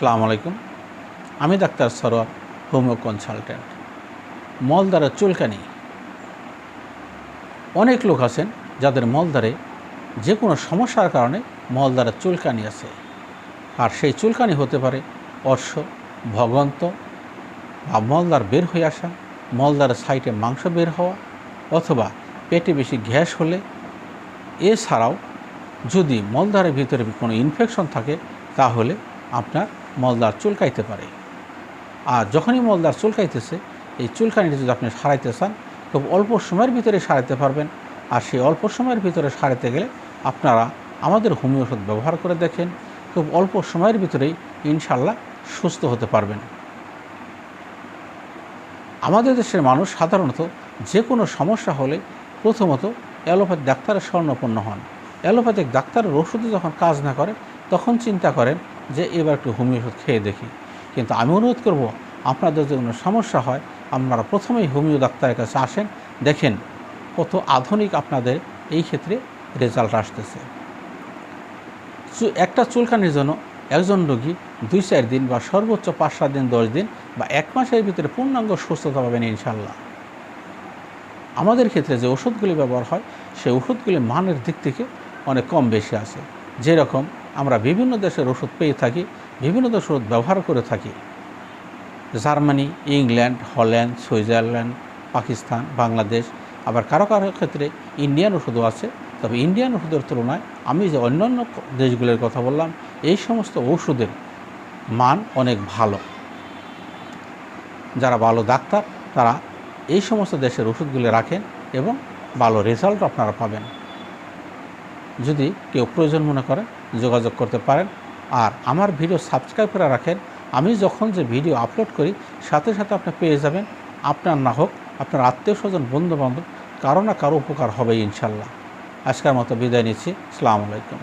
আসসালামু আলাইকুম। আমি ডাক্তার সরোয়ার, হোমিও কনসালটেন্ট। মলদ্বারে চুলকানি। অনেক লোক আছেন যাদের মলদ্বারে যে কোনো সমস্যার কারণে মলদ্বারে চুলকানি আছে, আর সেই চুলকানি হতে পারে অর্শ, ভগন্ত বা মলদ্বার বের হয়ে আসা, মলদ্বারের সাইডে মাংস বের হওয়া, অথবা পেটে বেশি গ্যাস হলে। এছাড়াও যদি মলদ্বারের ভিতরে কোনো ইনফেকশন থাকে তাহলে আপনার মলদ্বার চুলকাইতে পারে। আর যখনই মলদ্বার চুলকাইতেছে, এই চুলকানিটা যদি আপনি সারাইতে চান, খুব অল্প সময়ের ভিতরে সারাইতে পারবেন। আর সেই অল্প সময়ের ভিতরে সারাইতে গেলে আপনারা আমাদের হোমিও ওষুধ ব্যবহার করে দেখেন, খুব অল্প সময়ের ভিতরেই ইনশাল্লাহ সুস্থ হতে পারবেন। আমাদের দেশের মানুষ সাধারণত যে কোনো সমস্যা হলে প্রথমত অ্যালোপ্যাথিক ডাক্তারের শরণাপন্ন হন। অ্যালোপ্যাথিক ডাক্তারের ওষুধে যখন কাজ না করে তখন চিন্তা করেন যে এবার একটু হোমিও ওষুধ খেয়ে দেখি। কিন্তু আমি অনুরোধ করব, আপনাদের যদি কোনো সমস্যা হয় আপনারা প্রথমেই হোমিও ডাক্তারের কাছে আসেন, দেখেন কত আধুনিক আপনাদের এই ক্ষেত্রে রেজাল্ট আসতেছে। একটা চুলকানির জন্য একজন রোগী 2-4 দিন বা সর্বোচ্চ 5-7 দিন, 10 দিন বা 1 মাসের ভিতরে পূর্ণাঙ্গ সুস্থতা পাবেন ইনশাল্লাহ। আমাদের ক্ষেত্রে যে ওষুধগুলি ব্যবহার হয় সেই ওষুধগুলি মানের দিক থেকে অনেক কম বেশি আছে। যেরকম আমরা বিভিন্ন দেশের ওষুধ পেয়ে থাকি, বিভিন্ন দেশের ওষুধ ব্যবহার করে থাকি, Germany, England, Holland, Switzerland, Pakistan, Bangladesh, আবার কারো কারো ক্ষেত্রে ইন্ডিয়ান ওষুধও আছে। তবে ইন্ডিয়ান ওষুধের তুলনায় আমি যে অন্যান্য দেশগুলোর কথা বললাম, এই সমস্ত ওষুধের মান অনেক ভালো। যারা ভালো ডাক্তার তারা এই সমস্ত দেশের ওষুধগুলি রাখেন এবং ভালো রেজাল্ট আপনারা পাবেন। যদি কেউ প্রয়োজন মনে করেন যোগাযোগ করতে পারেন। আর আমার ভিডিও সাবস্ক্রাইব করে রাখেন। আমি যখন যে ভিডিও আপলোড করি সাথে সাথে আপনি পেয়ে যাবেন। আপনার না হোক, আপনার আত্মীয় স্বজন, বন্ধুবান্ধব কারো না কারো উপকার হবে ইনশাল্লাহ। আজকের মতো বিদায় নিচ্ছি। আসসালামু আলাইকুম।